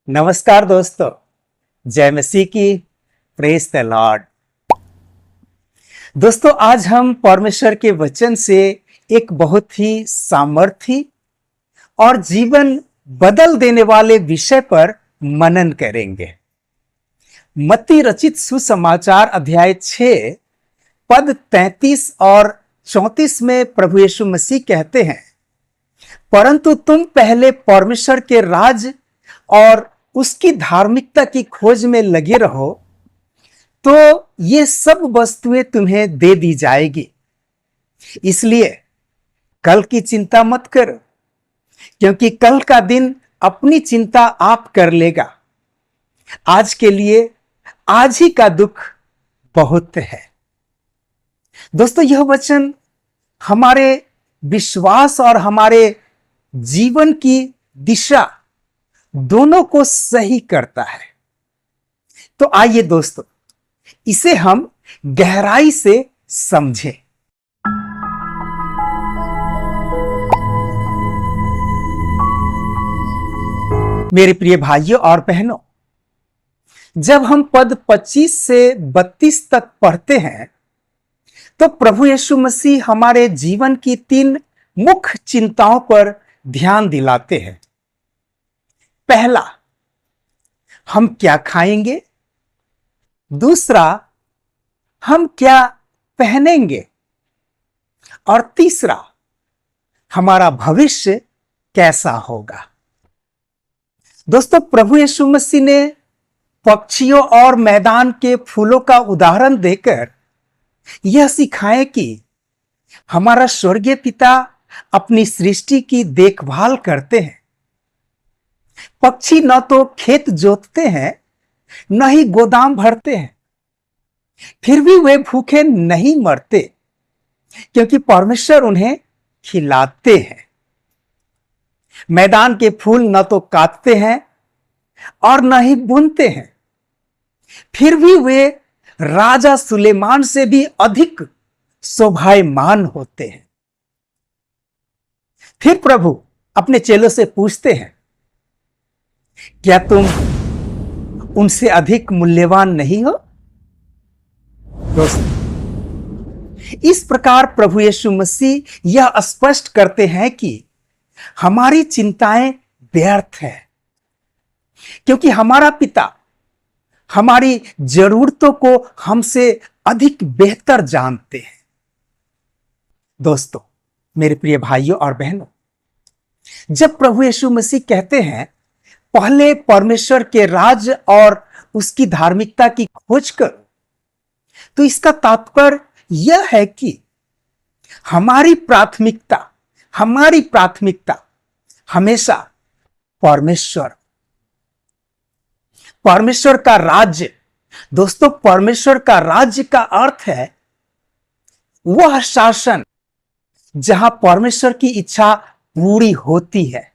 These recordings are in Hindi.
नमस्कार दोस्तों, जय मसीह की। Praise the Lord. दोस्तों, आज हम परमेश्वर के वचन से एक बहुत ही सामर्थी और जीवन बदल देने वाले विषय पर मनन करेंगे। मत्ती रचित सुसमाचार अध्याय 6 पद 33 और 34 में प्रभु यीशु मसीह कहते हैं, परंतु तुम पहले परमेश्वर के राज और उसकी धार्मिकता की खोज में लगे रहो, तो ये सब वस्तुएं तुम्हें दे दी जाएगी। इसलिए कल की चिंता मत करो, क्योंकि कल का दिन अपनी चिंता आप कर लेगा। आज के लिए आज ही का दुख बहुत है। दोस्तों, यह वचन हमारे विश्वास और हमारे जीवन की दिशा दोनों को सही करता है। तो आइए दोस्तों, इसे हम गहराई से समझें। मेरे प्रिय भाइयों और बहनों, जब हम पद 25 से 32 तक पढ़ते हैं, तो प्रभु यीशु मसीह हमारे जीवन की 3 मुख्य चिंताओं पर ध्यान दिलाते हैं। पहला, हम क्या खाएंगे। दूसरा, हम क्या पहनेंगे। और तीसरा, हमारा भविष्य कैसा होगा। दोस्तों, प्रभु यीशु मसीह ने पक्षियों और मैदान के फूलों का उदाहरण देकर यह सिखाए कि हमारा स्वर्गीय पिता अपनी सृष्टि की देखभाल करते हैं। पक्षी न तो खेत जोतते हैं, न ही गोदाम भरते हैं, फिर भी वे भूखे नहीं मरते, क्योंकि परमेश्वर उन्हें खिलाते हैं। मैदान के फूल न तो काटते हैं और न ही बुनते हैं, फिर भी वे राजा सुलेमान से भी अधिक शोभायमान होते हैं। फिर प्रभु अपने चेलों से पूछते हैं, क्या तुम उनसे अधिक मूल्यवान नहीं हो। दोस्तों, इस प्रकार प्रभु यीशु मसीह यह स्पष्ट करते हैं कि हमारी चिंताएं व्यर्थ हैं, क्योंकि हमारा पिता हमारी जरूरतों को हमसे अधिक बेहतर जानते हैं। दोस्तों, मेरे प्रिय भाइयों और बहनों, जब प्रभु यीशु मसीह कहते हैं पहले परमेश्वर के राज और उसकी धार्मिकता की खोज करो, तो इसका तात्पर्य यह है कि हमारी प्राथमिकता हमेशा परमेश्वर का राज्य। दोस्तों, परमेश्वर का राज्य का अर्थ है वह शासन जहां परमेश्वर की इच्छा पूरी होती है।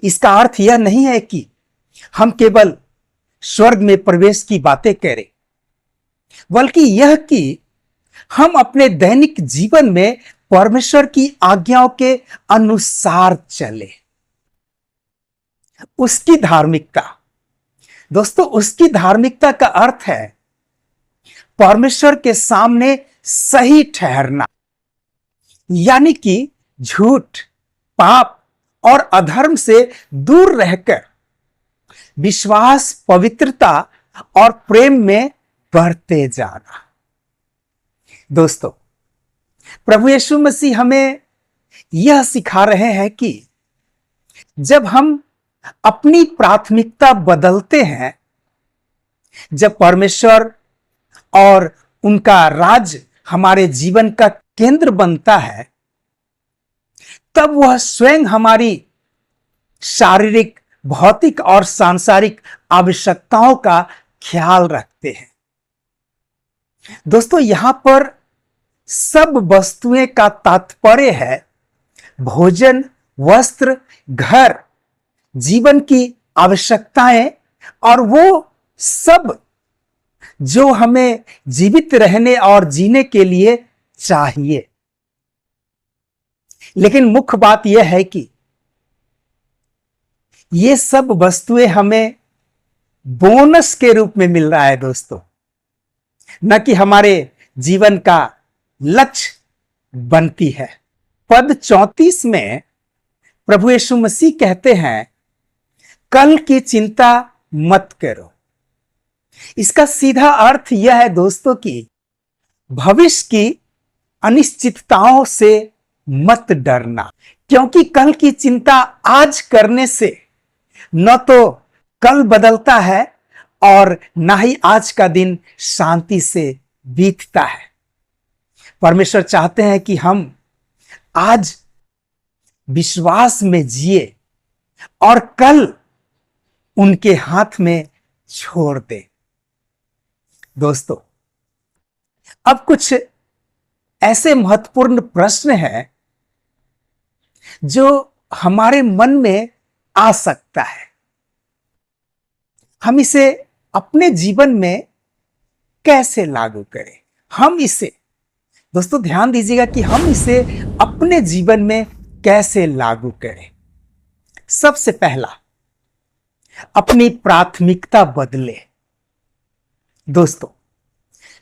इसका अर्थ यह नहीं है कि हम केवल स्वर्ग में प्रवेश की बातें करें, बल्कि यह कि हम अपने दैनिक जीवन में परमेश्वर की आज्ञाओं के अनुसार चले। उसकी धार्मिकता, दोस्तों, उसकी धार्मिकता का अर्थ है परमेश्वर के सामने सही ठहरना, यानी कि झूठ, पाप और अधर्म से दूर रहकर विश्वास, पवित्रता और प्रेम में बढ़ते जाना। दोस्तों, प्रभु यीशु मसीह हमें यह सिखा रहे हैं कि जब हम अपनी प्राथमिकता बदलते हैं, जब परमेश्वर और उनका राज हमारे जीवन का केंद्र बनता है, तब वह स्वयं हमारी शारीरिक, भौतिक और सांसारिक आवश्यकताओं का ख्याल रखते हैं। दोस्तों, यहां पर सब वस्तुएं का तात्पर्य है भोजन, वस्त्र, घर, जीवन की आवश्यकताएं और वो सब जो हमें जीवित रहने और जीने के लिए चाहिए। लेकिन मुख्य बात यह है कि ये सब वस्तुएं हमें बोनस के रूप में मिल रहा है दोस्तों, न कि हमारे जीवन का लक्ष्य बनती है। पद 34 में प्रभु यीशु मसीह कहते हैं, कल की चिंता मत करो। इसका सीधा अर्थ यह है दोस्तों कि भविष्य की अनिश्चितताओं से मत डरना, क्योंकि कल की चिंता आज करने से न तो कल बदलता है और न ही आज का दिन शांति से बीतता है। परमेश्वर चाहते हैं कि हम आज विश्वास में जिए और कल उनके हाथ में छोड़ दे। दोस्तों, अब कुछ ऐसे महत्वपूर्ण प्रश्न हैं जो हमारे मन में आ सकता है। हम इसे अपने जीवन में कैसे लागू करें? हम इसे, दोस्तों ध्यान दीजिएगा कि हम इसे अपने जीवन में कैसे लागू करें। सबसे पहला, अपनी प्राथमिकता बदले। दोस्तों,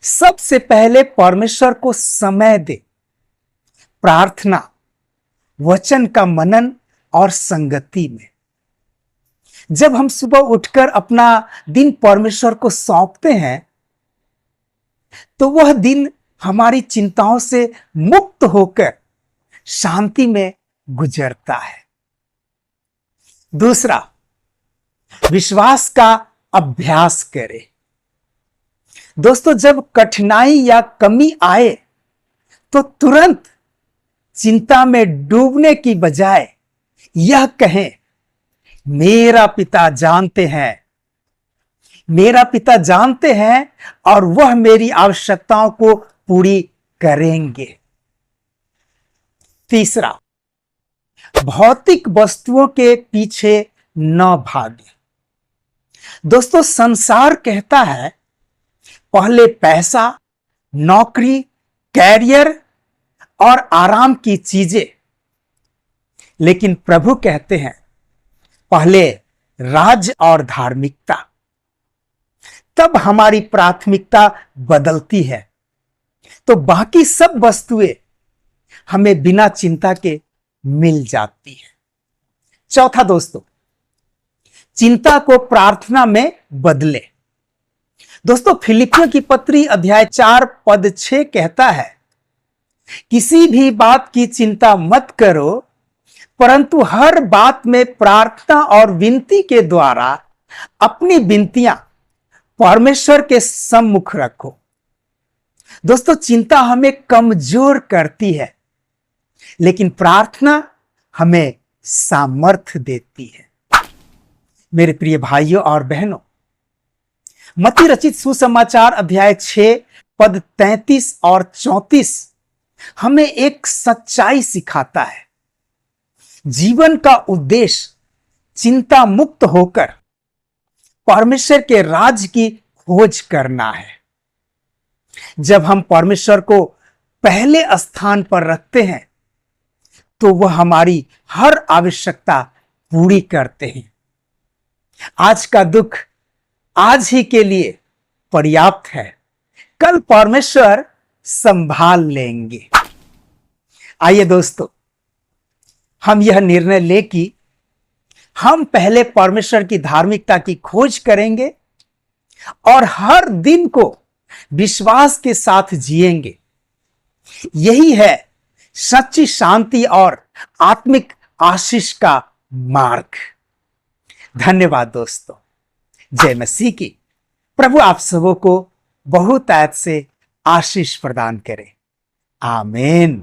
सबसे पहले परमेश्वर को समय दे। प्रार्थना, वचन का मनन और संगति में। जब हम सुबह उठकर अपना दिन परमेश्वर को सौंपते हैं तो वह दिन हमारी चिंताओं से मुक्त होकर शांति में गुजरता है। दूसरा, विश्वास का अभ्यास करें। दोस्तों, जब कठिनाई या कमी आए तो तुरंत चिंता में डूबने की बजाय यह कहें, मेरा पिता जानते हैं, मेरा पिता जानते हैं और वह मेरी आवश्यकताओं को पूरी करेंगे। तीसरा, भौतिक वस्तुओं के पीछे न भागे। दोस्तों, संसार कहता है पहले पैसा, नौकरी, कैरियर और आराम की चीजें, लेकिन प्रभु कहते हैं पहले राज और धार्मिकता। तब हमारी प्राथमिकता बदलती है तो बाकी सब वस्तुएं हमें बिना चिंता के मिल जाती है। चौथा दोस्तों, चिंता को प्रार्थना में बदले। दोस्तों, फिलिपियों की पत्री अध्याय 4 पद 6 कहता है, किसी भी बात की चिंता मत करो, परंतु हर बात में प्रार्थना और विनती के द्वारा अपनी विनतियां परमेश्वर के सम्मुख रखो। दोस्तों, चिंता हमें कमजोर करती है, लेकिन प्रार्थना हमें सामर्थ्य देती है। मेरे प्रिय भाइयों और बहनों, मत्ती रचित सुसमाचार अध्याय 6 पद 33 और 34 हमें एक सच्चाई सिखाता है। जीवन का उद्देश्य चिंता मुक्त होकर परमेश्वर के राज की खोज करना है। जब हम परमेश्वर को पहले स्थान पर रखते हैं तो वह हमारी हर आवश्यकता पूरी करते हैं। आज का दुख आज ही के लिए पर्याप्त है, कल परमेश्वर संभाल लेंगे। आइए दोस्तों, हम यह निर्णय ले कि हम पहले परमेश्वर की धार्मिकता की खोज करेंगे और हर दिन को विश्वास के साथ जिएंगे। यही है सच्ची शांति और आत्मिक आशीष का मार्ग। धन्यवाद दोस्तों। जय मसीह की। प्रभु आप सबों को बहुत ऐत से आशीष प्रदान करे। आमीन।